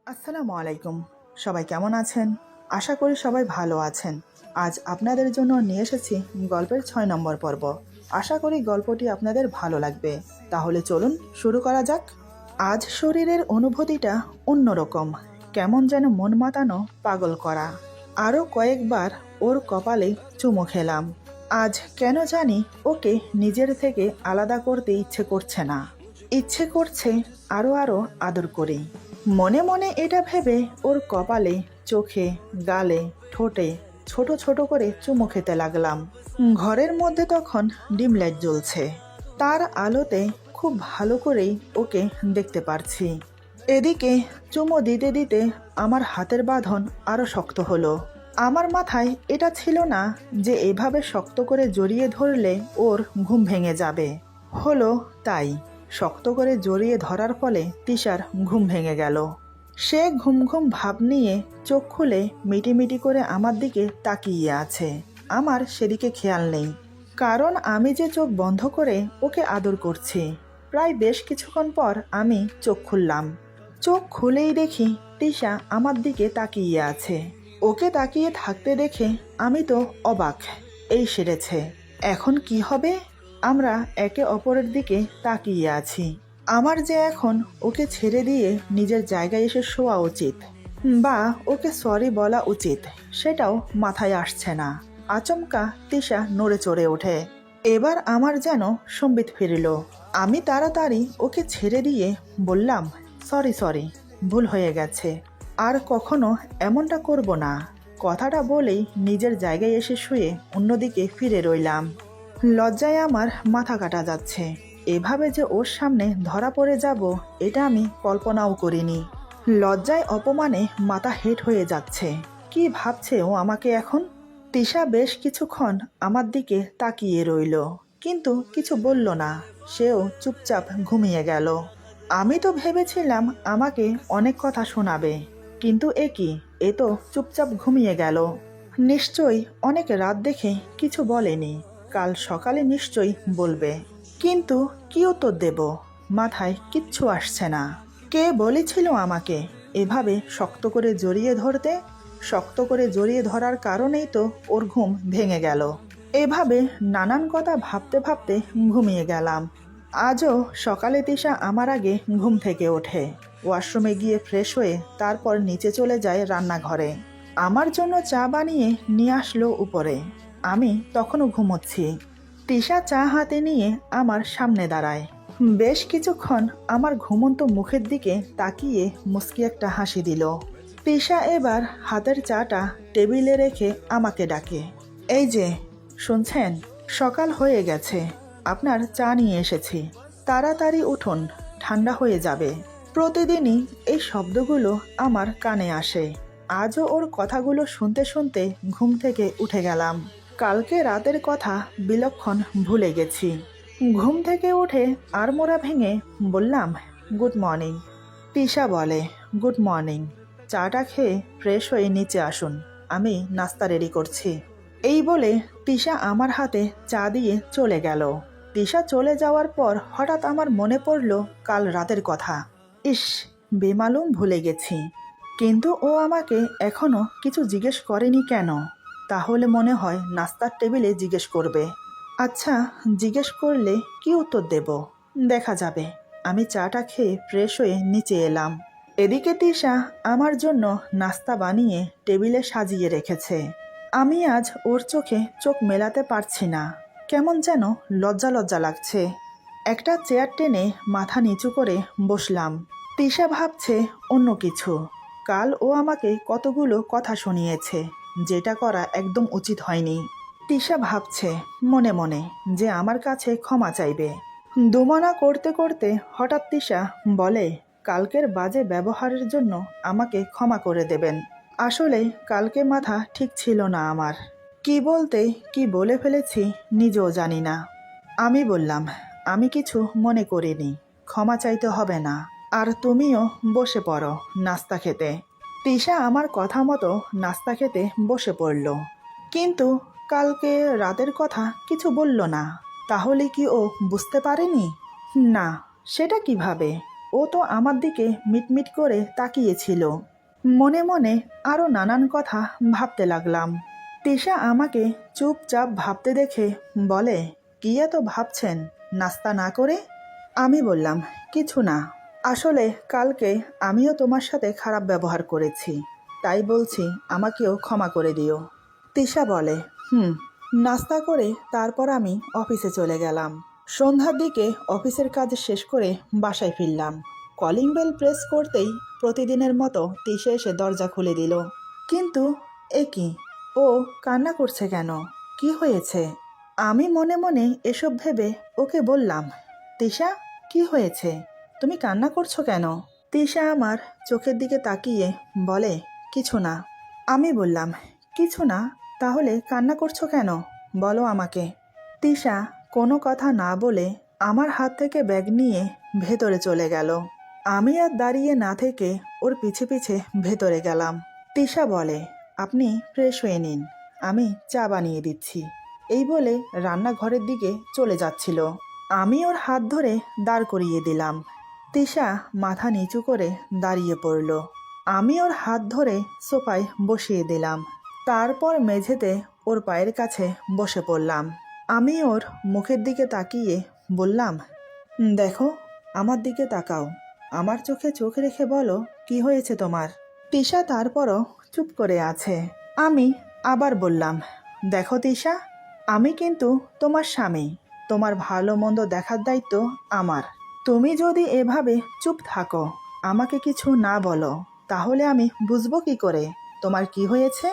আসসালামু আলাইকুম। সবাই কেমন আছেন? আশা করি সবাই ভালো আছেন। আজ আপনাদের জন্য নিয়ে এসেছি গল্পের ৬ নম্বর পর্ব। আশা করি গল্পটি আপনাদের ভালো লাগবে। তাহলে চলুন শুরু করা যাক। আজ শরীরের অনুভূতিটা অন্যরকম, কেমন যেন মন মাতানো, পাগল করা। আরও কয়েকবার ওর কপালে চুমু খেলাম। আজ কেন জানি ওকে নিজের থেকে আলাদা করতে ইচ্ছে করছে না। ইচ্ছে করছে আরও আরও আদর করি। মনে মনে এটা ভেবে ওর কপালে, চোখে, গালে, ঠোঁটে ছোট ছোট করে চুমু খেতে লাগলাম। ঘরের মধ্যে তখন ডিম লাইট জ্বলছে। তার আলোতে খুব ভালো করেই ওকে দেখতে পারছি। এদিকে চুমু দিতে দিতে আমার হাতের বাঁধন আরো শক্ত হলো। আমার মাথায় এটা ছিল না যে এভাবে শক্ত করে জড়িয়ে ধরলে ওর ঘুম ভেঙে যাবে। হলো তাই। শক্ত করে জড়িয়ে ধরার ফলে তিশার ঘুম ভেঙে গেল। সে ঘুম ঘুম ভাব নিয়ে চোখ খুলে মিটিমিটি করে আমার দিকে তাকিয়ে আছে। আমার সেদিকে খেয়াল নেই, কারণ আমি যে চোখ বন্ধ করে ওকে আদর করছি। প্রায় বেশ কিছুক্ষণ পর আমি চোখ খুললাম। চোখ খুলেই দেখি তিশা আমার দিকে তাকিয়ে আছে। ওকে তাকিয়ে থাকতে দেখে আমি তো অবাক। এই সেরেছে, এখন কি হবে? আমরা একে অপরের দিকে তাকিয়ে আছি। আমার যে এখন ওকে ছেড়ে দিয়ে নিজের জায়গায় এসে শোয়া উচিত, বা ওকে সরি বলা উচিত, সেটাও মাথায় আসছে না। আচমকা তিশা নড়ে চড়ে ওঠে। এবার আমার যেন সম্বিত ফিরিল। আমি তাড়াতাড়ি ওকে ছেড়ে দিয়ে বললাম, সরি সরি, ভুল হয়ে গেছে, আর কখনো এমনটা করব না। কথাটা বলেই নিজের জায়গায় এসে শুয়ে অন্যদিকে ফিরে রইলাম। লজ্জায় আমার মাথা কাটা যাচ্ছে। এভাবে যে ওর সামনে ধরা পড়ে যাব, এটা আমি কল্পনাও করিনি। লজ্জায় অপমানে মাথা হেঁট হয়ে যাচ্ছে। কি ভাবছে ও আমাকে এখন? তিশা বেশ কিছুক্ষণ আমার দিকে তাকিয়ে রইল, কিন্তু কিছু বলল না। সেও চুপচাপ ঘুমিয়ে গেল। আমি তো ভেবেছিলাম আমাকে অনেক কথা শোনাবে, কিন্তু এ কি, এ তো চুপচাপ ঘুমিয়ে গেল। নিশ্চয়ই অনেক রাত দেখে কিছু বলেনি। কাল সকালে নিশ্চয়ই বলবে, কিন্তু কি উত্তর দেব? মাথায় কিচ্ছু আসছে না। কে বলেছিল আমাকে এভাবে শক্ত করে জড়িয়ে ধরতে? শক্ত করে জড়িয়ে ধরার কারণেই তো ওর ঘুম ভেঙে গেল। এভাবে নানান কথা ভাবতে ভাবতে ঘুমিয়ে গেলাম। আজও সকালে তিশা আমার আগে ঘুম থেকে ওঠে। ওয়াশরুমে গিয়ে ফ্রেশ হয়ে তারপর নিচে চলে যায় রান্নাঘরে। আমার জন্য চা বানিয়ে নিয়ে আসলো উপরে। আমি তখনও ঘুমোচ্ছি। তিশা চা হাতে নিয়ে আমার সামনে দাঁড়ায়। বেশ কিছুক্ষণ আমার ঘুমন্ত মুখের দিকে তাকিয়ে মুচকি একটা হাসি দিল। তিশা এবার হাতের চাটা টেবিলে রেখে আমাকে ডাকে, এই যে শুনছেন, সকাল হয়ে গেছে, আপনার চা নিয়ে এসেছি, তাড়াতাড়ি উঠুন, ঠান্ডা হয়ে যাবে। প্রতিদিনই এই শব্দগুলো আমার কানে আসে। আজও ওর কথাগুলো শুনতে শুনতে ঘুম থেকে উঠে গেলাম। কালকে রাতের কথা বিলক্ষণ ভুলে গেছি। ঘুম থেকে উঠে আড়মোড়া ভেঙে বললাম, গুড মর্নিং। তিশা বলে, গুড মর্নিং। চাটা খেয়ে ফ্রেশ হয়ে নিচে আসুন, আমি নাস্তা রেডি করছি। এই বলে তিশা আমার হাতে চা দিয়ে চলে গেল। তিশা চলে যাওয়ার পর হঠাৎ আমার মনে পড়ল কাল রাতের কথা। ইস, বেমালুম ভুলে গেছি। কিন্তু ও আমাকে এখনো কিছু জিজ্ঞেস করেনি কেন? তাহলে মনে হয় নাস্তার টেবিলে জিজ্ঞেস করবে। আচ্ছা, জিজ্ঞেস করলে কি উত্তর দেব দেখা যাবে। আমি চাটা খেয়ে ফ্রেশ হয়ে নিচে এলাম। এদিকে তিশা আমার জন্য নাস্তা বানিয়ে টেবিলে সাজিয়ে রেখেছে। আমি আজ ওর চোখে চোখ মেলাতে পারছি না। কেমন যেন লজ্জা লজ্জা লাগছে। একটা চেয়ার টেনে মাথা নিচু করে বসলাম। তিশা ভাবছে অন্য কিছু। কাল ও আমাকে কতগুলো কথা শুনিয়েছে, যেটা করা একদম উচিত হয়নি। তিশা ভাবছে মনে মনে যে আমার কাছে ক্ষমা চাইবে। দুমনা করতে করতে হঠাৎ তিশা বলে, কালকের বাজে ব্যবহারের জন্য আমাকে ক্ষমা করে দেবেন। আসলে কালকে মাথা ঠিক ছিল না আমার। কি বলতে কি বলে ফেলেছি নিজেও জানি না। আমি বললাম, আমি কিছু মনে করিনি, ক্ষমা চাইতে হবে না। আর তুমিও বসে পড়ো নাস্তা খেতে। তিশা আমার কথা মতো নাস্তা খেতে বসে পড়ল, কিন্তু কালকে রাতের কথা কিছু বলল না। তাহলে কি ও বুঝতে পারেনি? না, সেটা কিভাবে? ও তো আমার দিকে মিটমিট করে তাকিয়েছিল। মনে মনে আরও নানান কথা ভাবতে লাগলাম। তিশা আমাকে চুপচাপ ভাবতে দেখে বলে, কি এত ভাবছেন নাস্তা না করে? আমি বললাম, কিছু না, আসলে কালকে আমিও তোমার সাথে খারাপ ব্যবহার করেছি, তাই বলছি আমাকেও ক্ষমা করে দিও। তিশা বলে, নাস্তা করে তারপর আমি অফিসে চলে গেলাম। সন্ধ্যার দিকে অফিসের কাজ শেষ করে বাসায় ফিরলাম। কলিং বেল প্রেস করতেই প্রতিদিনের মতো তিশা এসে দরজা খুলে দিল। কিন্তু এ কি, ও কান্না করছে কেন? কি হয়েছে? আমি মনে মনে এসব ভেবে ওকে বললাম, তিশা, কি হয়েছে? তুমি কান্না করছো কেন? তিশা আমার চোখের দিকে তাকিয়ে বলে, কিছু না। আমি বললাম, কিছু না? তাহলে কান্না করছো কেন? বলো আমাকে। তিশা কোনো কথা না বলে আমার হাত থেকে ব্যাগ নিয়ে ভেতরে চলে গেল। আমি আর দাঁড়িয়ে না থেকে ওর পিছে পিছে ভেতরে গেলাম। তিশা বলে, আপনি ফ্রেশ হয়ে নিন, আমি চা বানিয়ে দিচ্ছি। এই বলে রান্নাঘরের দিকে চলে যাচ্ছিল। আমি ওর হাত ধরে দাঁড় করিয়ে দিলাম। তিশা মাথা নিচু করে দাঁড়িয়ে পড়ল। আমি ওর হাত ধরে সোফায় বসিয়ে দিলাম। তারপর মেঝেতে ওর পায়ের কাছে বসে পড়লাম। আমি ওর মুখের দিকে তাকিয়ে বললাম, দেখো, আমার দিকে তাকাও, আমার চোখে চোখ রেখে বলো, কি হয়েছে তোমার? তিশা তারপরও চুপ করে আছে। আমি আবার বললাম, দেখো তিশা, আমি কিন্তু তোমার স্বামী, তোমার ভালো মন্দ দেখার দায়িত্ব আমার। তুমি যদি এভাবে চুপ থাকো, আমাকে কিছু না বলো, তাহলে আমি বুঝবো কি করে তোমার কি হয়েছে?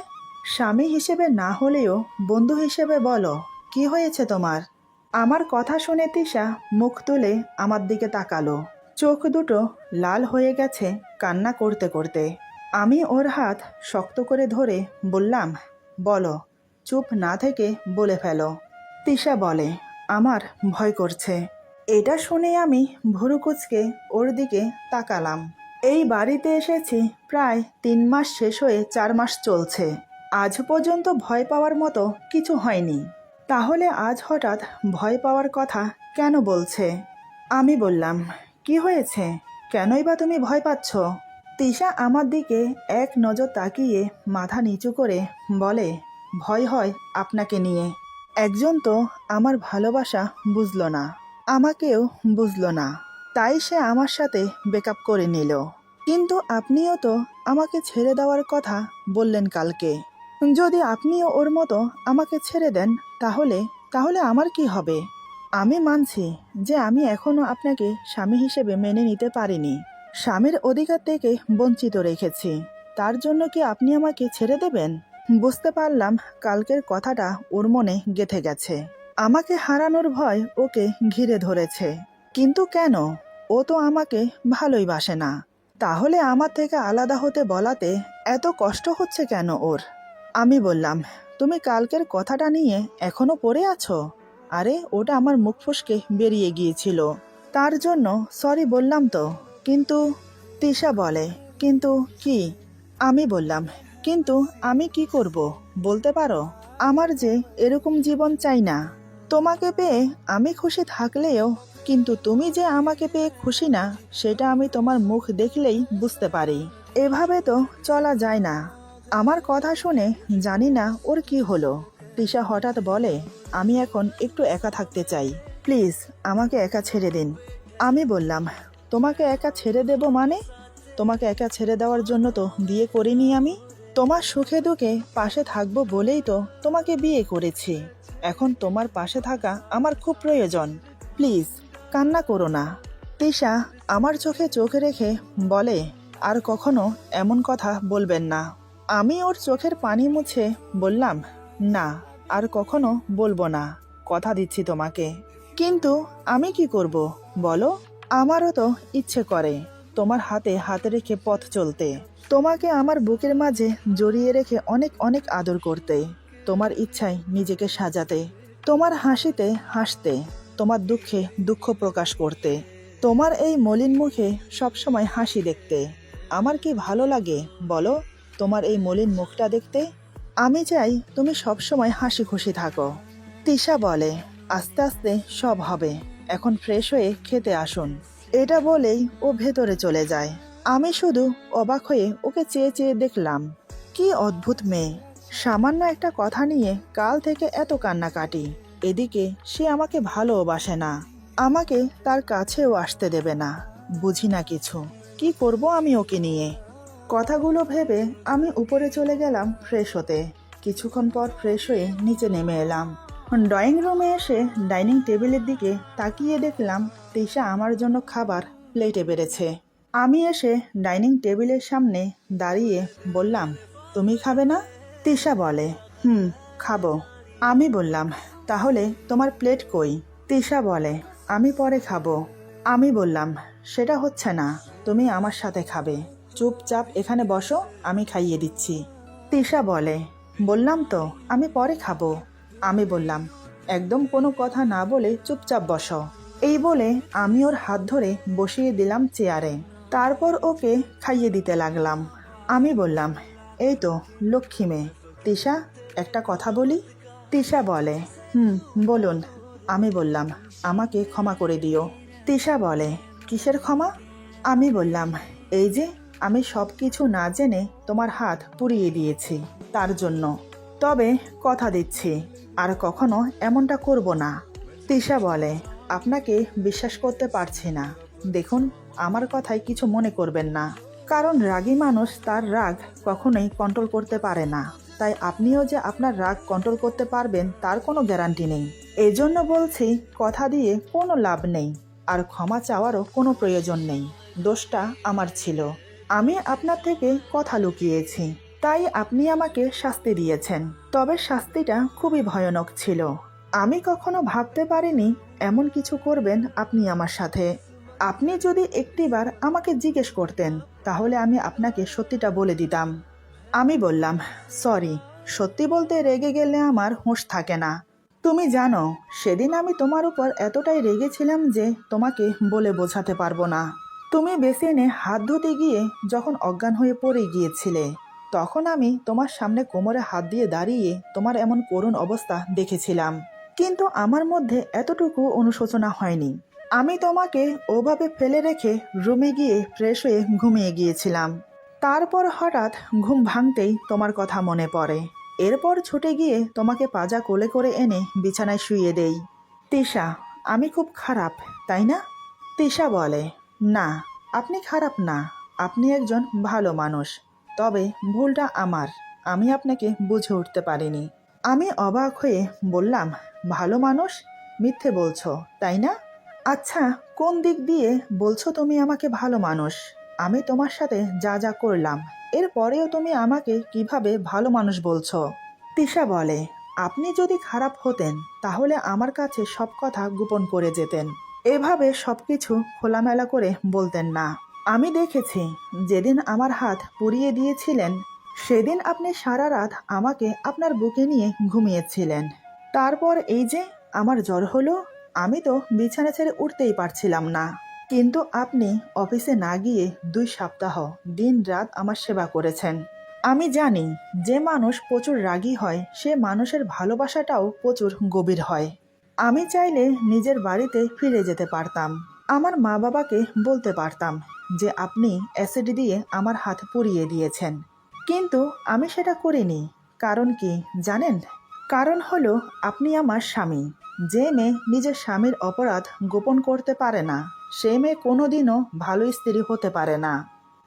স্বামী হিসেবে না হলেও বন্ধু হিসেবে বলো, কি হয়েছে তোমার? আমার কথা শুনে তিশা মুখ তুলে আমার দিকে তাকালো। চোখ দুটো লাল হয়ে গেছে কান্না করতে করতে। আমি ওর হাত শক্ত করে ধরে বললাম, বলো, চুপ না থেকে বলে ফেলো। তিশা বলে, আমার ভয় করছে। এটা শুনে আমি ভুরু কুঁচকে ওর দিকে তাকালাম। এই বাড়িতে এসেছি প্রায় 3 মাস শেষ হয়ে 4 মাস চলছে। আজ পর্যন্ত ভয় পাওয়ার মতো কিছু হয়নি, তাহলে আজ হঠাৎ ভয় পাওয়ার কথা কেন বলছে? আমি বললাম, কি হয়েছে? কেনই বা তুমি ভয় পাচ্ছ? তিশা আমার দিকে এক নজর তাকিয়ে মাথা নিচু করে বলে, ভয় হয় আপনাকে নিয়ে। একজন তো আমার ভালোবাসা বুঝলো না, আমাকেও বুঝলো না, তাই সে আমার সাথে ব্রেকআপ করে নিল। কিন্তু আপনিও তো আমাকে ছেড়ে দেওয়ার কথা বললেন কালকে। যদি আপনিও ওর মতো আমাকে ছেড়ে দেন, তাহলে তাহলে আমার কি হবে? আমি মানছি যে আমি এখনো আপনাকে স্বামী হিসেবে মেনে নিতে পারিনি, স্বামীর অধিকার থেকে বঞ্চিত রেখেছি। তার জন্য কি আপনি আমাকে ছেড়ে দেবেন? বুঝতে পারলাম কালকের কথাটা ওর মনে গেঁথে গেছে। আমাকে হারানোর ভয় ওকে ঘিরে ধরেছে। কিন্তু কেন? ও তো আমাকে ভালোই বাসে না, তাহলে আমার থেকে আলাদা হতে বলাতে এত কষ্ট হচ্ছে কেন ওর? আমি বললাম, তুমি কালকের কথাটা নিয়ে এখনো পড়ে আছো? আরে ওটা আমার মুখ ফসকে বেরিয়ে গিয়েছিল, তার জন্য সরি বললাম তো। কিন্তু তিশা বলে, কিন্তু কি? আমি বললাম, কিন্তু আমি কি করব বলতে পারো? আমার যে এরকম জীবন চাই না। তোমাকে পেয়ে আমি খুশি থাকলেও কিন্তু তুমি যে আমাকে পেয়ে খুশি না, সেটা আমি তোমার মুখ দেখলেই বুঝতে পারি। এভাবে তো চলা যায় না। আমার কথা শুনে জানি না ওর কি হলো। তিশা হঠাৎ বলে, আমি এখন একটু একা থাকতে চাই, প্লিজ আমাকে একা ছেড়ে দিন। আমি বললাম, তোমাকে একা ছেড়ে দেব মানে? তোমাকে একা ছেড়ে দেওয়ার জন্য তো বিয়ে করিনি আমি। তোমার সুখে দুঃখে পাশে থাকবো বলেই তো তোমাকে বিয়ে করেছি। এখন তোমার পাশে থাকা আমার খুব প্রয়োজন, প্লিজ কান্না করো না। তিশা আমার চোখে চোখ রেখে বলে, আর কখনো এমন কথা বলবেন না। আমি ওর চোখের পানি মুছে বললাম, না, আর কখনো বলবো না, কথা দিচ্ছি তোমাকে। কিন্তু আমি কি করব বলো? আমারও তো ইচ্ছে করে তোমার হাতে হাত রেখে পথ চলতে, তোমাকে আমার বুকের মাঝে জড়িয়ে রেখে অনেক অনেক আদর করতে, তোমার ইচ্ছায় নিজেকে সাজাতে, তোমার হাসিতে হাসতে, তোমার দুঃখে দুঃখ প্রকাশ করতে, তোমার এই মলিন মুখে সবসময় হাসি দেখতে। আমার কি ভালো লাগে বলো তোমার এই মলিন মুখটা দেখতে? আমি চাই তুমি সবসময় হাসি খুশি থাকো। তিশা বলে, আস্তে আস্তে সব হবে, এখন ফ্রেশ হয়ে খেতে আসুন। এটা বলেই ও ভেতরে চলে যায়। আমি শুধু অবাক হয়ে ওকে চেয়ে চেয়ে দেখলাম। কি অদ্ভুত মেয়ে, সামান্য একটা কথা নিয়ে কাল থেকে এত কান্নাকাটি। এদিকে সে আমাকে ভালোবাসে না, আমাকে তার কাছেও আসতে দেবে না। বুঝি না কিছু, কি করব আমি ওকে নিয়ে। কথাগুলো ভেবে আমি উপরে চলে গেলাম ফ্রেশ হতে। কিছুক্ষণ পর ফ্রেশ হয়ে নিচে নেমে এলাম। ড্রয়িং রুমে এসে ডাইনিং টেবিলের দিকে তাকিয়ে দেখলাম তিশা আমার জন্য খাবার প্লেটে বেড়েছে। আমি এসে ডাইনিং টেবিলের সামনে দাঁড়িয়ে বললাম, তুমি খাবে না? তিশা বলে, খাবো। আমি বললাম, তাহলে তোমার প্লেট কই? তিশা বলে, আমি পরে খাবো। আমি বললাম, সেটা হচ্ছে না, তুমি আমার সাথে খাবে। চুপচাপ এখানে বসো, আমি খাইয়ে দিচ্ছি। তিশা বলে, বললাম তো আমি পরে খাবো। আমি বললাম, একদম কোনো কথা না বলে চুপচাপ বসো। এই বলে আমি ওর হাত ধরে বসিয়ে দিলাম চেয়ারে। তারপর ওকে খাইয়ে দিতে লাগলাম। আমি বললাম, এই তো লক্ষ্মী মেয়ে। তিশা, একটা কথা বলি? তিশা বলে, বলুন। আমি বললাম, আমাকে ক্ষমা করে দিও। তিশা বলে, কিসের ক্ষমা? আমি বললাম, এই যে আমি সব কিছু না জেনে তোমার হাত পুড়িয়ে দিয়েছি, তার জন্য। তবে কথা দিচ্ছি, আর কখনো এমনটা করব না। তিশা বলে, আপনাকে বিশ্বাস করতে পারছি না। দেখুন, আমার কথায় কিছু মনে করবেন না, কারণ রাগী মানুষ তার রাগ কখনোই কন্ট্রোল করতে পারে না। তাই আপনিও যে আপনার রাগ কন্ট্রোল করতে পারবেন তার কোনো গ্যারান্টি নেই। এজন্য বলছি, কথা দিয়ে কোনো লাভ নেই, আর ক্ষমা চাওয়ারও কোনো প্রয়োজন নেই। দোষটা আমার ছিল, আমি আপনার থেকে কথা লুকিয়েছি, তাই আপনি আমাকে শাস্তি দিয়েছেন। তবে শাস্তিটা খুবই ভয়ানক ছিল। আমি কখনো ভাবতে পারিনি এমন কিছু করবেন আপনি আমার সাথে। আপনি যদি একটিবার আমাকে জিজ্ঞেস করতেন, তাহলে আমি আপনাকে সত্যিটা বলে দিতাম। আমি বললাম, সরি, সত্যি বলতে রেগে গেলে আমার হুঁশ থাকে না। তুমি জানো, সেদিন আমি তোমার উপর এতটাই রেগেছিলাম যে তোমাকে বলে বোঝাতে পারবো না। তুমি বেসিনে হাত ধুতে গিয়ে যখন অজ্ঞান হয়ে পড়ে গিয়েছিলে, তখন আমি তোমার সামনে কোমরে হাত দিয়ে দাঁড়িয়ে তোমার এমন করুণ অবস্থা দেখেছিলাম। কিন্তু আমার মধ্যে এতটুকু অনুশোচনা হয়নি। আমি তোমাকে ওভাবে ফেলে রেখে রুমে গিয়ে ফ্রেশ হয়ে ঘুমিয়ে গিয়েছিলাম। তারপর হঠাৎ ঘুম ভাঙতেই তোমার কথা মনে পড়ে। এরপর ছুটে গিয়ে তোমাকে পাজা কোলে করে এনে বিছানায় শুইয়ে দেই। তিশা, আমি খুব খারাপ, তাই না? তিশা বলে, না, আপনি খারাপ না, আপনি একজন ভালো মানুষ। তবে ভুলটা আমার, আমি আপনাকে বুঝে উঠতে পারিনি। আমি অবাক হয়ে বললাম, ভালো মানুষ? মিথ্যে বলছো, তাই না? আচ্ছা, কোন দিক দিয়ে বলছো তুমি আমাকে ভালো মানুষ? আমি তোমার সাথে যা যা করলাম, এরপরেও তুমি আমাকে কিভাবে ভালো মানুষ বলছো? তিশা বলে, আপনি যদি খারাপ হতেন তাহলে আমার কাছে সব কথা গোপন করে যেতেন, এভাবে সবকিছু খোলামেলা করে বলতেন না। আমি দেখেছি, যেদিন আমার হাত পুড়িয়ে দিয়েছিলেন সেদিন আপনি সারা রাত আমাকে আপনার বুকে নিয়ে ঘুমিয়েছিলেন। তারপর এই যে আমার জ্বর হলো, আমি তো বিছানা ছেড়ে উঠতেই পারছিলাম না। কিন্তু আপনি অফিসে না গিয়ে 2 সপ্তাহ দিন রাত আমার সেবা করেছেন। আমি জানি, যে মানুষ প্রচুর রাগী হয় সে মানুষের ভালোবাসাটাও প্রচুর গভীর হয়। আমি চাইলে নিজের বাড়িতে ফিরে যেতে পারতাম, আমার মা বাবাকে বলতে পারতাম যে আপনি অ্যাসিড দিয়ে আমার হাত পুড়িয়ে দিয়েছেন। কিন্তু আমি সেটা করিনি। কারণ কি জানেন? কারণ হলো, আপনি আমার স্বামী। যে মেয়ে নিজের স্বামীর অপরাধ গোপন করতে পারে না, সে মেয়ে কোনোদিনও ভালো স্ত্রী হতে পারে না।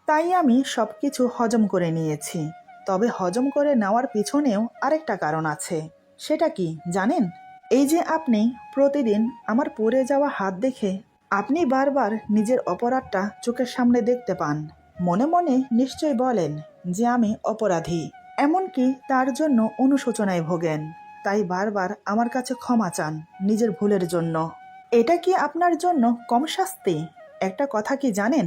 তাই আমি সব কিছু হজম করে নিয়েছি। তবে হজম করে নেওয়ার পিছনেও আরেকটা কারণ আছে। সেটা কি জানেন? এই যে আপনি প্রতিদিন আমার পড়ে যাওয়া হাত দেখে আপনি বারবার নিজের অপরাধটা চোখের সামনে দেখতে পান। মনে মনে নিশ্চয় বলেন যে আমি অপরাধী, এমনকি তার জন্য অনুশোচনায় ভোগেন। তাই বারবার আমার কাছে ক্ষমা চান নিজের ভুলের জন্য। এটা কি আপনার জন্য কম শাস্তি? একটা কথা কি জানেন?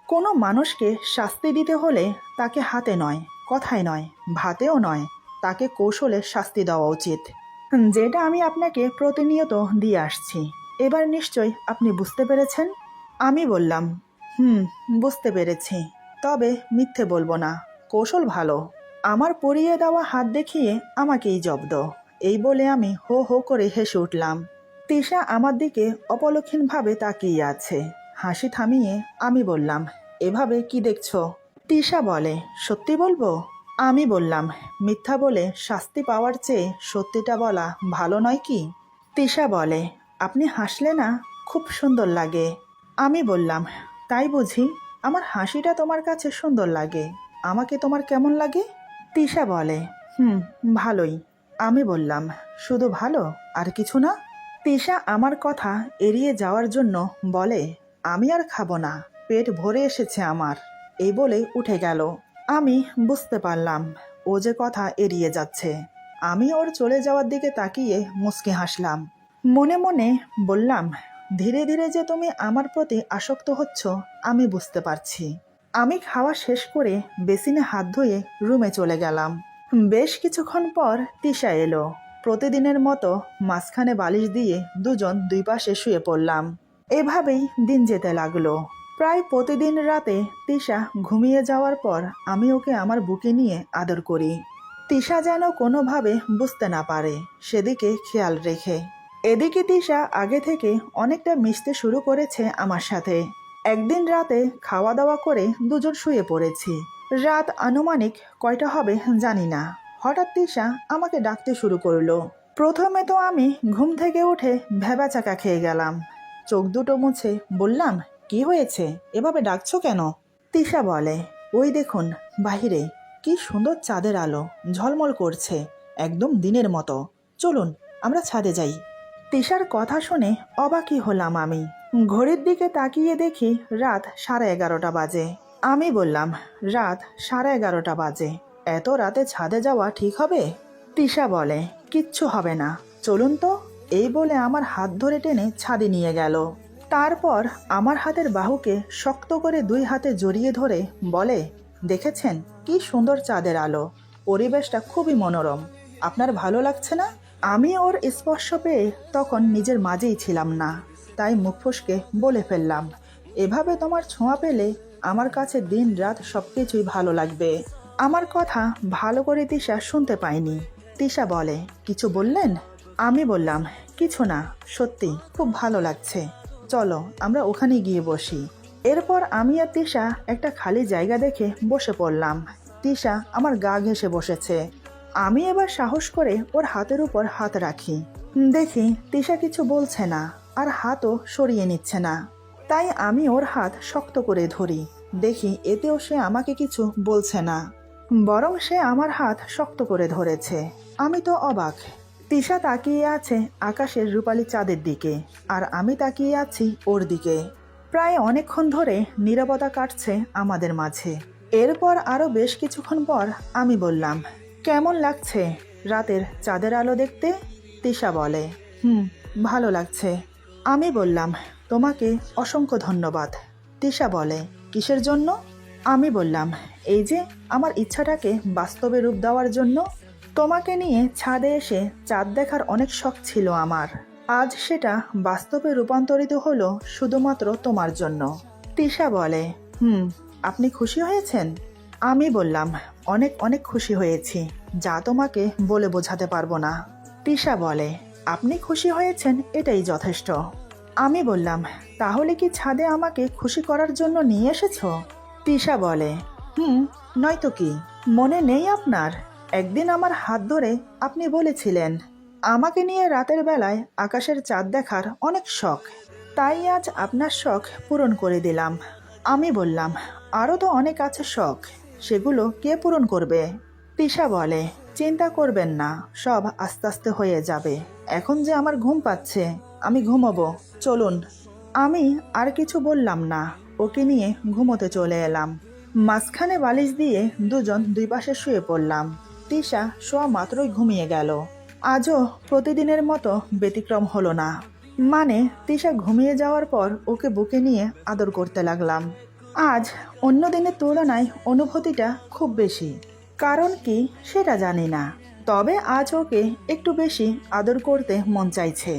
কোনো মানুষকে শাস্তি দিতে হলে তাকে হাতে নয়, কথায় নয়, ভাতেও নয়, তাকে কৌশলে শাস্তি দেওয়া উচিত, যেটা আমি আপনাকে প্রতিনিয়ত দিয়ে আসছি। এবার নিশ্চয় আপনি বুঝতে পেরেছেন। আমি বললাম, বুঝতে পেরেছি। তবে মিথ্যে বলবো না, কৌশল ভালো। আমার পরিয়ে দেওয়া হাত দেখিয়ে আমাকেই জব্দ। এই বলে আমি হো হো করে হেসে উঠলাম। তিশা আমার দিকে অপলক্ষীনভাবে তাকিয়ে আছে। হাসি থামিয়ে আমি বললাম, এভাবে কি দেখছো? তিশা বলে, সত্যি বলবো? আমি বললাম, মিথ্যা বলে শাস্তি পাওয়ার চেয়ে সত্যিটা বলা ভালো নয় কি? তিশা বলে, আপনি হাসলে না খুব সুন্দর লাগে। আমি বললাম, তাই বুঝি? আমার হাসিটা তোমার কাছে সুন্দর লাগে, আমাকে তোমার কেমন লাগে? তিশা বলে, ভালোই। আমি বললাম, শুধু ভালো, আর কিছু না? তিশা আমার কথা এড়িয়ে যাওয়ার জন্য বলে, আমি আর খাবো না, পেট ভরে এসেছে আমার, এই বলে উঠে গেল। আমি বুঝতে পারলাম ও যে কথা এড়িয়ে যাচ্ছে। আমি ওর চলে যাওয়ার দিকে তাকিয়ে মুচকি হাসলাম। মনে মনে বললাম, ধীরে ধীরে যে তুমি আমার প্রতি আসক্ত হচ্ছ আমি বুঝতে পারছি। আমি খাওয়া শেষ করে বেসিনে হাত ধুয়ে রুমে চলে গেলাম। বেশ কিছুক্ষণ পর তিশা এলো। প্রতিদিনের মতো মাঝখানে বালিশ দিয়ে দুজন দুই পাশে শুয়ে পড়লাম। এভাবেই দিন যেতে লাগলো। প্রায় প্রতিদিন রাতে তিশা ঘুমিয়ে যাওয়ার পর আমি ওকে আমার বুকে নিয়ে আদর করি। তিশা যেন কোনোভাবে বুঝতে না পারে সেদিকে খেয়াল রেখে। এদিকে তিশা আগে থেকে অনেকটা মিশতে শুরু করেছে আমার সাথে। একদিন রাতে খাওয়া দাওয়া করে দুজন শুয়ে পড়েছি। রাত আনুমানিক কয়টা হবে জানি না, হঠাৎ তিশা আমাকে ডাকতে শুরু করলো। প্রথমে তো আমি ঘুম থেকে উঠে ভ্যাবাচাকা খেয়ে গেলাম। চোখ দুটো মুছে বললাম, কি হয়েছে, এভাবে ডাকছো কেন? তিশা বলে, ওই দেখুন বাহিরে কি সুন্দর চাঁদের আলো ঝলমল করছে, একদম দিনের মতো, চলুন আমরা ছাদে যাই। তিশার কথা শুনে অবাকই হলাম আমি। ঘড়ির দিকে তাকিয়ে দেখি রাত 11:30 বাজে। আমি বললাম, রাত 11:30 বাজে, এত রাতে ছাদে যাওয়া ঠিক হবে? তিশা বলে, কিচ্ছু হবে না, চলুন তো। এই বলে আমার হাত ধরে টেনে ছাদে নিয়ে গেল। তারপর আমার হাতের বাহুকে শক্ত করে দুই হাতে জড়িয়ে ধরে বলে, দেখেছেন কি সুন্দর চাঁদের আলো, পরিবেশটা খুবই মনোরম, আপনার ভালো লাগছে না? আমি ওর স্পর্শ পেয়ে তখন নিজের মাঝেই ছিলাম না, তাই মুখ ফসকে বলে ফেললাম, এভাবে তোমার ছোঁয়া পেলে আমার কাছে দিন রাত সবকিছুই ভালো লাগবে। আমার কথা ভালো করে তিশা শুনতে পায়নি। তিশা বলে, কিছু বললেন? আমি বললাম, কিছু না, সত্যি খুব ভালো লাগছে, চলো আমরা ওখানে গিয়ে বসি। এরপর আমি আর তিশা একটা খালি জায়গা দেখে বসে পড়লাম। তিশা আমার গা ঘেঁষে বসেছে। আমি এবার সাহস করে ওর হাতের উপর হাত রাখি। দেখি তিশা কিছু বলছে না, আর হাতও সরিয়ে নিচ্ছে না। তাই আমি ওর হাত শক্ত করে ধরি। দেখি এতেও সে আমাকে কিছু বলছে না, বরং সে আমার হাত শক্ত করে ধরেছে। আমি তো অবাক। তিশা তাকিয়ে আছে আকাশের রূপালী চাঁদের দিকে, আর আমি তাকিয়ে আছি ওর দিকে। প্রায় অনেকক্ষণ ধরে নীরবতা কাটছে আমাদের মাঝে। এরপর আরো বেশ কিছুক্ষণ পর আমি বললাম, কেমন লাগছে রাতের চাঁদের আলো দেখতে? তিশা বলে, ভালো লাগছে। আমি বললাম, তোমাকে অসংখ্য ধন্যবাদ। তিশা বলে, কিসের জন্য? আমি বললাম, এই যে আমার ইচ্ছাটাকে বাস্তবে রূপ দেওয়ার জন্য। তোমাকে নিয়ে ছাদে এসে চাঁদ দেখার অনেক শখ ছিল আমার, আজ সেটা বাস্তবে রূপান্তরিত হলো শুধুমাত্র তোমার জন্য। তিশা বলে, আপনি খুশি হয়েছেন? আমি বললাম, অনেক অনেক খুশি হয়েছি, যা তোমাকে বলে বোঝাতে পারবো না। তিশা বলে, আপনি খুশি হয়েছেন এটাই যথেষ্ট। আমি বললাম, তাহলে কি ছাদে আমাকে খুশি করার জন্য নিয়ে এসেছো? তিশা বলে, নয়তো কি, মনে নেই আপনার? একদিন আমার হাত ধরে আপনি বলেছিলেন আমাকে নিয়ে রাতের বেলায় আকাশের চাঁদ দেখার অনেক শখ, তাই আজ আপনার শখ পূরণ করে দিলাম। আমি বললাম, আরও তো অনেক আছে শখ, সেগুলো কে পূরণ করবে? তিশা বলে, চিন্তা করবেন না, সব আস্তে আস্তে হয়ে যাবে। এখন যে আমার ঘুম পাচ্ছে, আমি ঘুমোবো, চলুন। আমি আর কিছু বললাম না, ওকে নিয়ে ঘুমোতে চলে এলাম। মাঝখানে বালিশ দিয়ে দুজন দুই পাশে শুয়ে পড়লাম। তিশা শোয়া মাত্রই ঘুমিয়ে গেল। আজও প্রতিদিনের মতো ব্যতিক্রম হলো না। মানে তিশা ঘুমিয়ে যাওয়ার পর ওকে বুকে নিয়ে আদর করতে লাগলাম। আজ অন্য দিনের তুলনায় অনুভূতিটা খুব বেশি। কারণ কি সেটা জানি না, তবে আজ ওকে একটু বেশি আদর করতে মন চাইছে।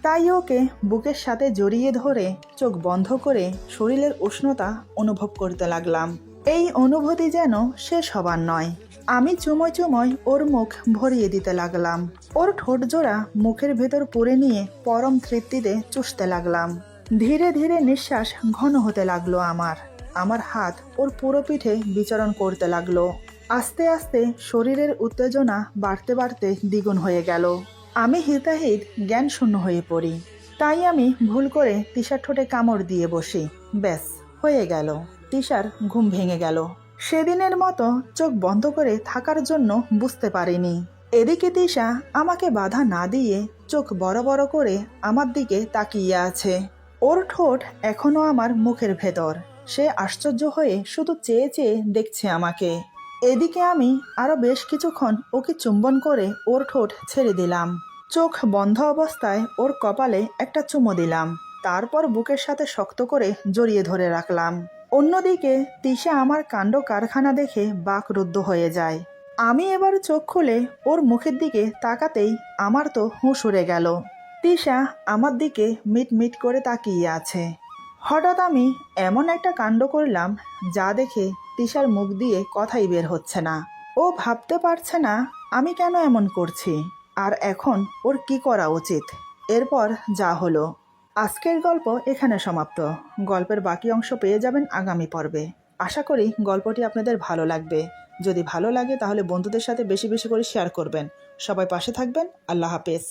তাই ওকে বুকের সাথে জড়িয়ে ধরে চোখ বন্ধ করে শরীরের উষ্ণতা অনুভব করতে লাগলাম। এই অনুভূতি যেন শেষ হবার নয়। আমি চুমোয় চুমোয় ওর মুখ ভরিয়ে দিতে লাগলাম। ওর ঠোঁট জোড়া মুখের ভেতর পুরে নিয়ে পরম তৃপ্তিতে চুষতে লাগলাম। ধীরে ধীরে নিঃশ্বাস ঘন হতে লাগলো আমার হাত ওর পুরো পিঠে বিচরণ করতে লাগলো। আস্তে আস্তে শরীরের উত্তেজনা বাড়তে বাড়তে দ্বিগুণ হয়ে গেল। আমি হিতাহিত জ্ঞান শূন্য হয়ে পড়ি। তাই আমি ভুল করে তিশার ঠোঁটে কামড় দিয়ে বসি। ব্যাস, হয়ে গেল। তিশার ঘুম ভেঙে গেল। সেদিনের মতো চোখ বন্ধ করে থাকার জন্য বুঝতে পারিনি। এদিকে তিশা আমাকে বাধা না দিয়ে চোখ বড় বড় করে আমার দিকে তাকিয়ে আছে। ওর ঠোঁট এখনো আমার মুখের ভেতর। সে আশ্চর্য হয়ে শুধু চেয়ে চেয়ে দেখছে আমাকে। এদিকে আমি আরো বেশ কিছুক্ষণ ওকে চুম্বন করে ওর ঠোঁট ছেড়ে দিলাম। চোখ বন্ধ অবস্থায় ওর কপালে একটা চুমো দিলাম। তারপর বুকের সাথে শক্ত করে জড়িয়ে ধরে রাখলাম। অন্যদিকে তিশা আমার কাণ্ড কারখানা দেখে বাকরুদ্ধ হয়ে যায়। আমি এবার চোখ খুলে ওর মুখের দিকে তাকাতেই আমার তো হুঁশ উড়ে গেল। তিশা আমার দিকে মিট মিট করে তাকিয়ে আছে। হঠাৎ আমি এমন একটা কাণ্ড করলাম যা দেখে তিশার মুখ দিয়ে কথাই বের হচ্ছে না। ও ভাবতে পারছে না আমি কেন এমন করছি, আর এখন ওর কি করা উচিত। এরপর যা হলো। আজকের গল্প এখানে সমাপ্ত। গল্পের বাকি অংশ পেয়ে যাবেন আগামী পর্বে। আশা করি গল্পটি আপনাদের ভালো লাগবে। যদি ভালো লাগে তাহলে বন্ধুদের সাথে বেশি বেশি করে শেয়ার করবেন। সবাই পাশে থাকবেন। আল্লাহ হাফেজ।